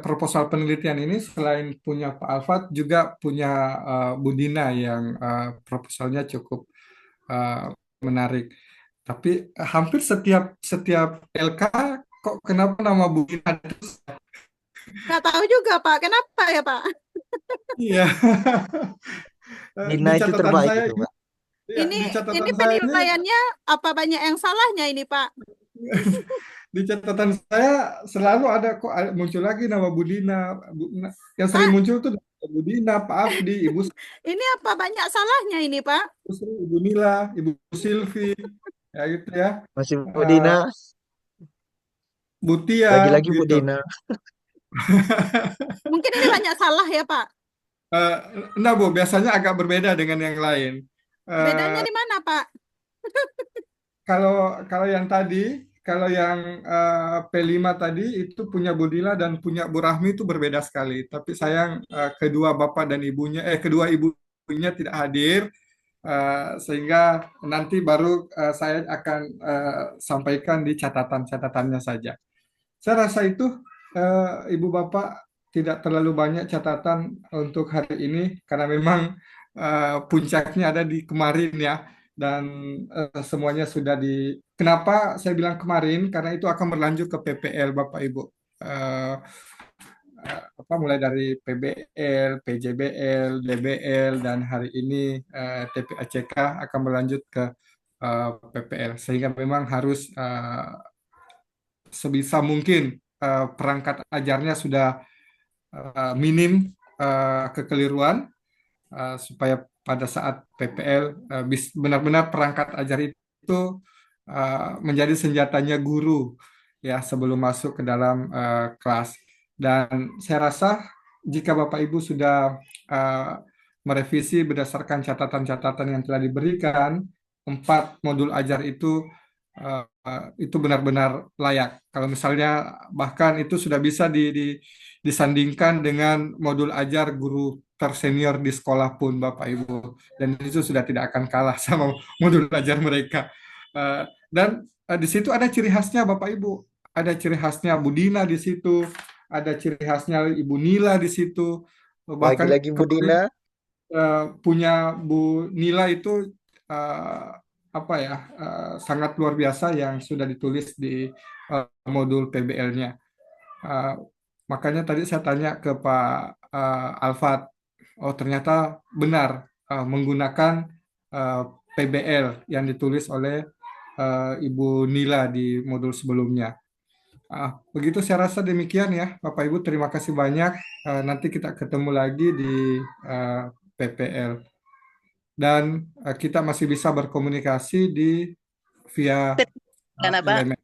proposal penelitian ini selain punya Pak Alfat juga punya Bu Dina yang proposalnya cukup uh, menarik. Tapi hampir setiap setiap LK kok kenapa nama Bu Dina terus? Nggak tahu juga, Pak. Kenapa ya, Pak? Iya. Dina Di itu catatan terbaik saya itu Pak. ya, Ini di ini catatan saya ini penilaiannya apa banyak yang salahnya ini, Pak? di catatan saya selalu ada kok muncul lagi nama Budina. Yang sering Pak, muncul tuh Budina, Pak Afdi, Ibu ini apa banyak salahnya ini, Pak? Sri, Ibu Nila, Ibu Silvi, ya gitu ya. Masih Bu Eh, Dina, Butia lagi-lagi Bu gitu. Dina. Mungkin ini banyak salah ya, Pak. Eh, Enggak Bu, biasanya agak berbeda dengan yang lain. Bedanya Eh, di mana, Pak? kalau kalau yang tadi, kalau yang P5 tadi itu punya Budila dan punya Bu Rahmi itu berbeda sekali. Tapi sayang kedua bapak dan ibunya, kedua ibunya tidak hadir. Sehingga nanti baru saya akan sampaikan di catatan-catatannya saja. Saya rasa itu Ibu Bapak tidak terlalu banyak catatan untuk hari ini karena memang puncaknya ada di kemarin ya dan semuanya sudah di. Kenapa saya bilang kemarin? Karena itu akan berlanjut ke PPL Bapak Ibu. Eh, apa mulai dari PBL, PJBL, DBL dan hari ini TPACK akan berlanjut ke PPL sehingga memang harus sebisa mungkin perangkat ajarnya sudah minim kekeliruan supaya pada saat PPL benar-benar perangkat ajar itu menjadi senjatanya guru ya sebelum masuk ke dalam kelas. Dan saya rasa jika Bapak Ibu sudah merevisi berdasarkan catatan-catatan yang telah diberikan, 4 modul ajar itu benar-benar layak. Kalau misalnya bahkan itu sudah bisa disandingkan dengan modul ajar guru tersenior di sekolah pun Bapak Ibu. Dan itu sudah tidak akan kalah sama modul ajar mereka. Dan di situ ada ciri khasnya Bapak Ibu. Ada ciri khasnya Budina di situ, ada ciri khasnya Ibu Nila di situ. Bahkan Lagi-lagi Bu kemarin Dina. punya Bu Nila itu uh, apa ya sangat luar biasa yang sudah ditulis di modul PBL-nya. Uh, Makanya tadi saya tanya ke Pak Alfat, oh ternyata benar menggunakan uh, PBL yang ditulis oleh Ibu Nila di modul sebelumnya. Begitu saya rasa demikian ya, Bapak Ibu. Terima kasih banyak. Nanti kita ketemu lagi di uh, PPL dan kita masih bisa berkomunikasi di via Karena Pak, LMS.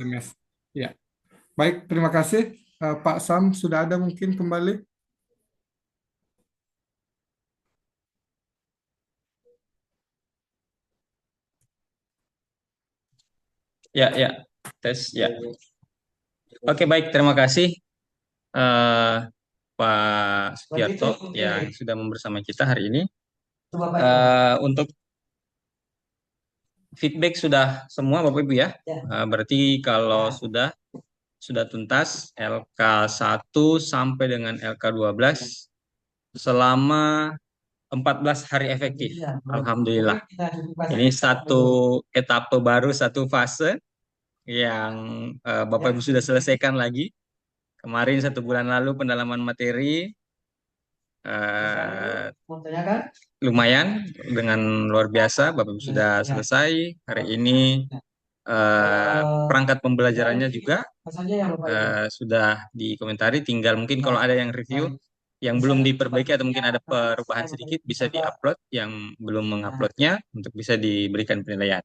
LMS. Ya, baik. Terima kasih, Pak Sam. Sudah ada mungkin kembali. Ya, ya, tes ya. Oke, baik. Terima kasih eh, Pak Sugiarto yang sudah bersama kita hari ini. Untuk feedback sudah semua Bapak Ibu ya. Berarti kalau sudah tuntas LK1 sampai dengan LK12 selama 14 hari efektif. Alhamdulillah. Ini satu etape baru, satu fase yang Bapak Ibu sudah selesaikan lagi. Kemarin 1 bulan lalu pendalaman materi lumayan dengan luar biasa. Bapak Ibu sudah selesai. Hari ini perangkat pembelajarannya juga sudah dikomentari. Tinggal mungkin kalau ada yang review yang belum diperbaiki atau mungkin ada perubahan sedikit bisa diupload, yang belum menguploadnya untuk bisa diberikan penilaian.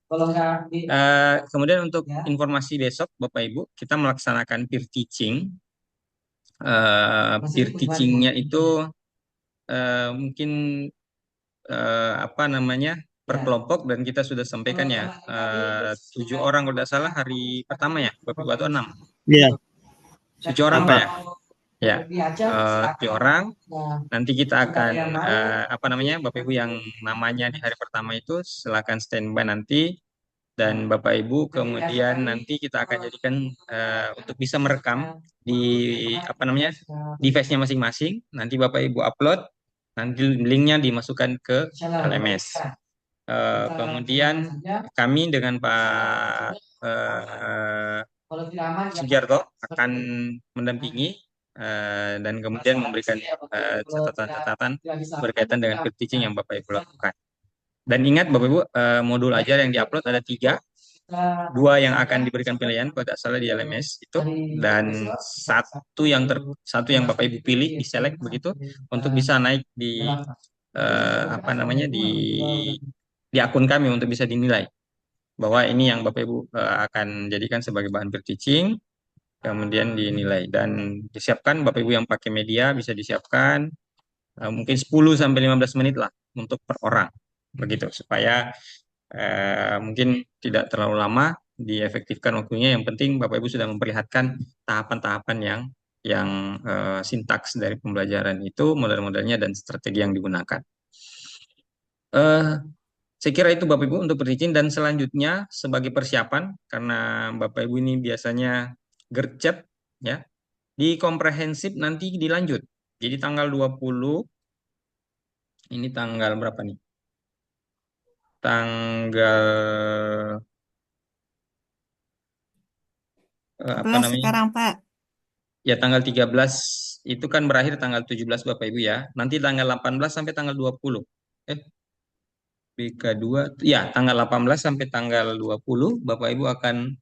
Kemudian untuk informasi besok Bapak Ibu, kita melaksanakan peer teaching. Peer teachingnya itu mungkin apa namanya per kelompok, dan kita sudah sampaikan ya 7 orang kalau tidak salah hari pertama ya Bapak Ibu, atau 6? Iya. 7 orang Pak ya? Ya, 7 orang. Nanti kita akan apa namanya Bapak Ibu yang namanya di hari pertama itu silakan standby nanti, dan Bapak Ibu kemudian nanti kita akan jadikan untuk bisa merekam di apa namanya device-nya masing-masing. Nanti Bapak Ibu upload, nanti linknya dimasukkan ke LMS. Kemudian kami dengan Pak Sugiarto akan mendampingi dan kemudian memberikan catatan-catatan berkaitan dengan peer teaching yang Bapak Ibu lakukan. Dan ingat Bapak Ibu, modul ajar yang diupload ada 3, 2 yang akan diberikan penilaian kalau tidak salah di LMS itu, dan satu yang Bapak Ibu pilih, diselect begitu untuk bisa naik di apa namanya di akun kami untuk bisa dinilai bahwa ini yang Bapak Ibu akan jadikan sebagai bahan peer teaching, kemudian dinilai dan disiapkan. Bapak Ibu yang pakai media bisa disiapkan mungkin 10 sampai 15 menit lah untuk per orang begitu, supaya mungkin tidak terlalu lama, diefektifkan waktunya. Yang penting Bapak Ibu sudah memperlihatkan tahapan-tahapan yang sintaks dari pembelajaran itu, model-modelnya dan strategi yang digunakan. Saya kira itu Bapak Ibu untuk peer teaching. Dan selanjutnya sebagai persiapan, karena Bapak Ibu ini biasanya gercep ya, di komprehensif nanti dilanjut. Jadi tanggal 20, ini tanggal berapa nih? Tanggal apa namanya? Sekarang, Pak. Ya tanggal 13 itu kan berakhir tanggal 17 Bapak Ibu ya. Nanti tanggal 18 sampai tanggal 20. BK2 ya tanggal 18 sampai tanggal 20 Bapak Ibu akan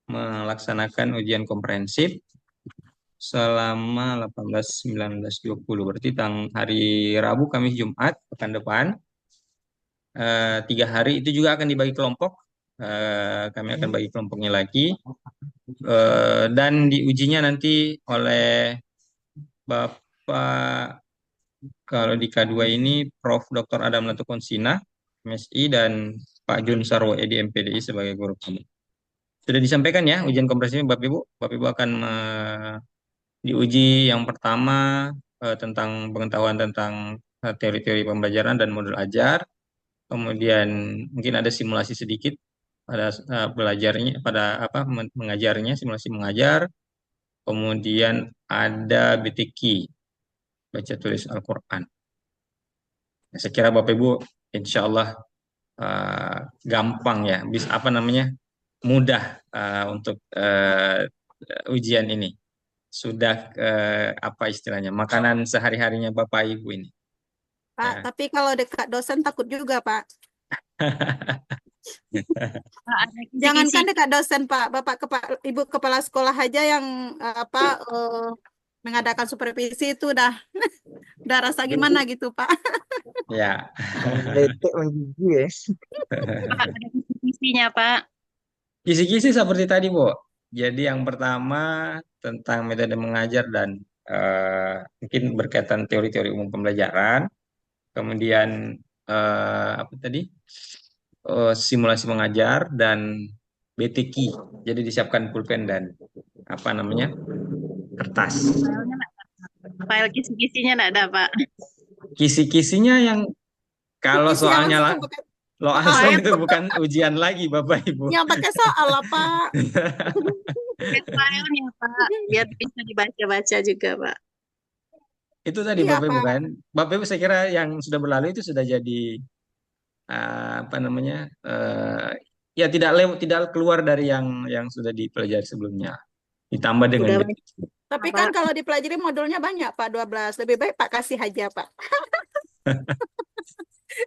melaksanakan ujian komprehensif selama 18, 19, 20. Berarti hari Rabu, Kamis, Jumat pekan depan. 3 hari itu juga akan dibagi kelompok. Kami akan bagi kelompoknya lagi. Dan diujinya nanti oleh Bapak, kalau di K2 ini Prof. Dr. Adam Latukonsina, MSI, dan Pak Jun Sarwo, ED MPDI sebagai guru kami. Sudah disampaikan ya ujian komprehensif Bapak Ibu. Bapak Ibu akan diuji yang pertama tentang pengetahuan tentang teori-teori pembelajaran dan modul ajar. Kemudian mungkin ada simulasi sedikit pada belajarnya, pada mengajarnya, simulasi mengajar. Kemudian ada BTQ, baca tulis Al-Quran. Saya kira Bapak Ibu insya Allah gampang ya, bisa mudah untuk ujian ini. Sudah apa istilahnya, makanan sehari-harinya Bapak Ibu ini. Pak, Ya. tapi kalau dekat dosen takut juga, Pak. Jangankan dekat dosen, Pak. Ibu kepala sekolah aja yang mengadakan supervisi itu udah rasa gimana gitu, Pak. Ya. Letek menggigil ya. Pak, ada kisi-kisinya, Pak. Kisi-kisi seperti tadi, Bu. Jadi yang pertama tentang metode mengajar dan mungkin berkaitan teori-teori umum pembelajaran. Kemudian apa tadi? Simulasi mengajar dan BTQ. Jadi disiapkan pulpen dan kertas. File kisi-kisinya nggak ada, Pak. Kisi-kisinya yang kalau Kisi soalnya langsung pakai langsung itu bukan ujian lagi Bapak Ibu. yang pakai soal lah, Pak. Filenya, Pak, biar bisa dibaca-baca juga, Pak. Itu tadi Iya, Bapak Ibu Pak. kan. Bapak Ibu saya kira yang sudah berlalu itu sudah jadi ya tidak keluar dari yang sudah dipelajari sebelumnya. Ditambah dengan Sudah BTQ. Tapi kan kalau dipelajari modulnya banyak, Pak, 12. Lebih baik Pak kasih aja, Pak.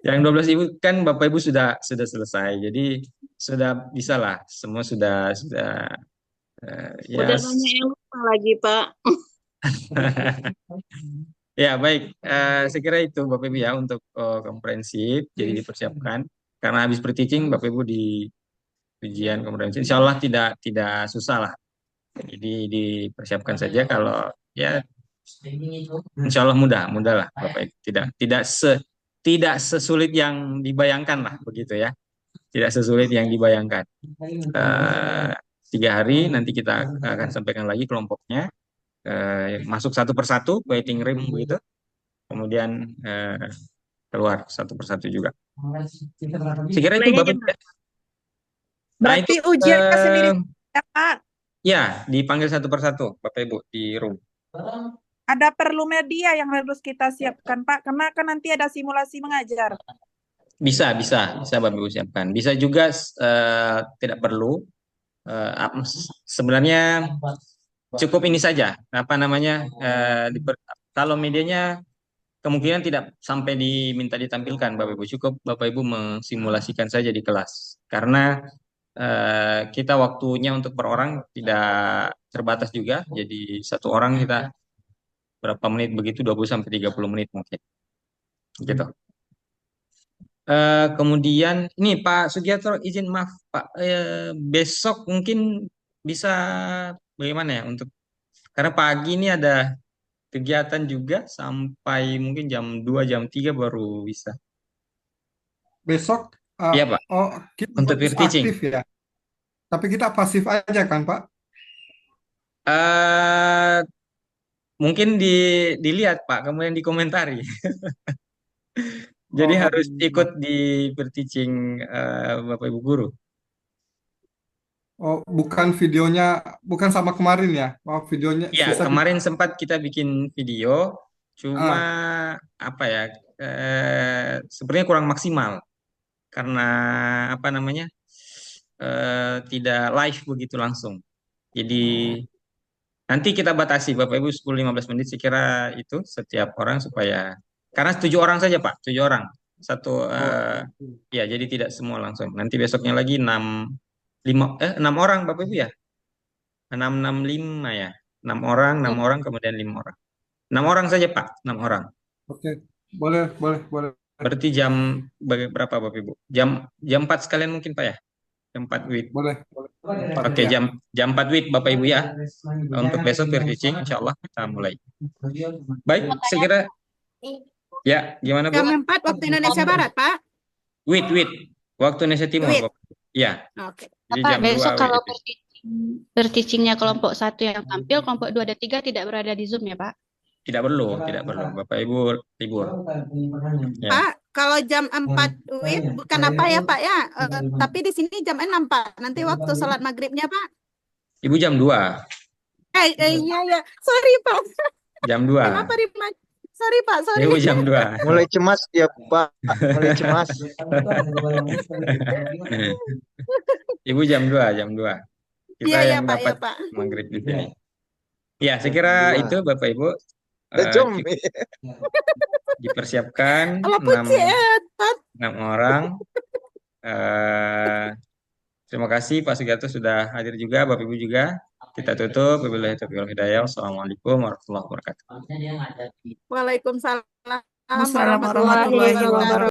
Yang 12 Ibu kan Bapak Ibu sudah selesai. Jadi sudah bisa lah. Semua sudah ya. Udah banyak yang lupa lagi, Pak. Ya, baik. Saya kira itu Bapak Ibu ya untuk komprehensif. Jadi dipersiapkan. Karena habis pre-teaching Bapak Ibu di ujian komprehensif. Insya Allah tidak susah lah. Jadi dipersiapkan saja kalau ya Insya Allah mudah lah Bapak Ibu. Tidak sesulit yang dibayangkan lah begitu ya. Tidak sesulit yang dibayangkan. 3 hari nanti kita akan sampaikan lagi kelompoknya. Masuk satu persatu waiting room begitu. Kemudian keluar satu persatu juga. Saya kira itu Mulainya Bapak. jam berapa? Nah, itu Berarti ujiannya sendiri ya, Pak. ya dipanggil satu persatu Bapak Ibu di room. Ada perlu media yang harus kita siapkan, Pak, karena kan nanti ada simulasi mengajar. Bisa Bapak Ibu siapkan. Bisa juga tidak perlu. Sebenarnya cukup ini saja. Apa namanya? Kalau medianya kemungkinan tidak sampai diminta ditampilkan Bapak Ibu. Cukup Bapak Ibu mensimulasikan saja di kelas. Karena kita waktunya untuk per orang tidak terbatas juga. Jadi satu orang kita berapa menit begitu, 20 sampai 30 menit mungkin. Gitu. Kemudian ini Pak Sugiarto izin maaf Pak, besok mungkin bisa bagaimana ya untuk karena pagi ini ada kegiatan juga sampai mungkin jam 2 jam 3 baru bisa. Besok Iya Pak, kita untuk harus peer teaching. aktif ya. Tapi kita pasif aja kan, Pak? Eh, mungkin dilihat Pak, kemudian dikomentari. Jadi harus ikut di peer teaching Bapak Ibu guru. Oh, bukan videonya, bukan sama kemarin ya? Oh, videonya Ya, sisa kemarin sempat kita bikin video, cuma apa ya, sebenarnya kurang maksimal karena apa namanya, tidak live begitu langsung. Jadi nanti kita batasi Bapak Ibu 10-15 menit saya kira itu setiap orang supaya karena 7 orang saja Pak, 7 orang. Satu ya jadi tidak semua langsung. Nanti besoknya lagi 6 orang Bapak Ibu ya. 6 ya. 6 orang kemudian 5 orang. 6 orang saja Pak, 6 orang. Oke, boleh. Berarti jam berapa Bapak Ibu? Jam 4 sekalian mungkin Pak ya? Jam 4 WIB. Boleh. Oke, jam 4 WIB Bapak Ibu ya. Untuk besok peer teaching insya Allah kita mulai. Baik, segera. Ya, gimana Bu? Jam 4 waktu Indonesia Barat, Pak. WIB. Waktu Indonesia Timur, WIB. Bapak. Ya. Oke. Jadi Pak, jam besok 2 kalau WIB. per-teachingnya kelompok 1 yang tampil, kelompok 2 dan 3 tidak berada di Zoom ya, Pak? Tidak perlu. Bapak Ibu libur. Ya. Pak, kalau jam 4 WIB bukan apa ya, Pak ya? Tapi di sini jam 6, Pak. Nanti waktu sholat maghribnya, Pak. Ibu jam 2. Iya. Sorry, Pak. Jam 2. Kenapa Rima? Sorry, Pak. Sorry. Ibu jam 2. Mulai cemas ya Pak, mulai cemas. Ibu jam 2. Kita Iya, yang Pak, dapat Pak. maghrib di sini. Ya, saya kira itu Bapak Ibu dipersiapkan Walaupun 6 orang. Terima kasih Pak Sugiarto sudah hadir juga, Bapak Ibu juga. Kita tutup. Wabillahi taufiq wal hidayah. Wassalamualaikum warahmatullahi wabarakatuh. Waalaikumsalam Wassalamualaikum warahmatullahi wabarakatuh.